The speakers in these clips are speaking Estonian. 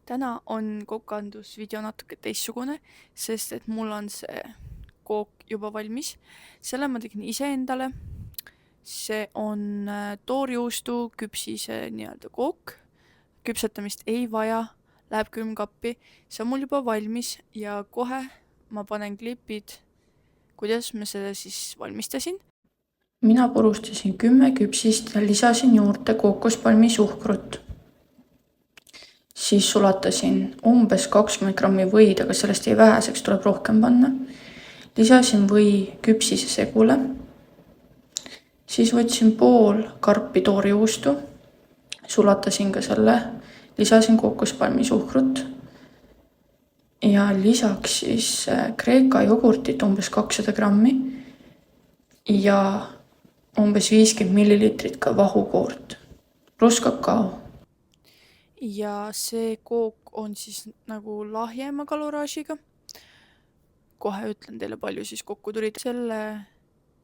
Täna on kokandusvideo natuke teistsugune, sest et mul on see kook juba valmis. Selle ma tegin iseendale. See on toorjuustu küpsise nii-öelda kook. Küpsetamist ei vaja, läheb külmkappi. See on mul juba valmis ja kohe ma panen klipid, kuidas ma seda siis valmistasin. Mina purustasin 10 küpsist ja lisasin juurde kookospalmi suhkrut. Siis sulatasin umbes 20 grammi võid, aga sellest jäi väheseks, tuleb rohkem panna. Lisasin või küpsise segule. Siis võtsin pool karpi toorjuustu, sulatasin ka selle, lisasin kookospalmi suhkrut ja lisaks siis kreeka jogurtit umbes 200 grammi ja umbes 50 millilitrit ka vahukoort, pluss kakao. Ja see kook on siis nagu lahjema kaloraažiga. Kohe ütlen teile, palju siis kokku tuli. Selle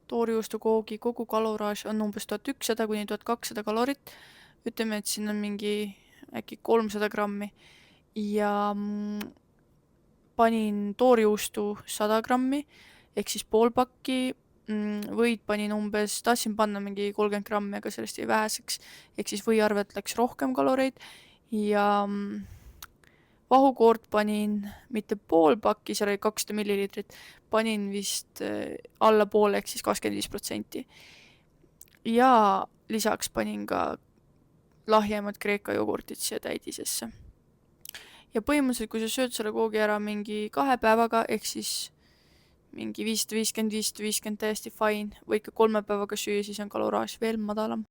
toorjuustu koogi kogu kaloraaž on umbes 1100 kuni 1200 kalorit. Ütleme, et siin on mingi äkki 300 grammi. Ja panin toorjuustu 100 grammi, ehk siis pool pakki. Võid panin umbes, tahtsin panna mingi 30 grammi, aga sellest jäi väheseks. Ehk siis või arvelt läks rohkem kaloreid. Ja vahukoort panin mitte pool pakki, seal oli 200 millilitrit, panin vist alla poole, ehk siis 25%. Ja lisaks panin ka lahjemad kreeka jogurtit siia täidisesse. Ja põhimõtteliselt, kui sa sööd selle koogi ära mingi 2 päevaga, ehk siis mingi 550 täiesti fine, või ikka 3 päevaga süüa, siis on kaloraaž veel madalam.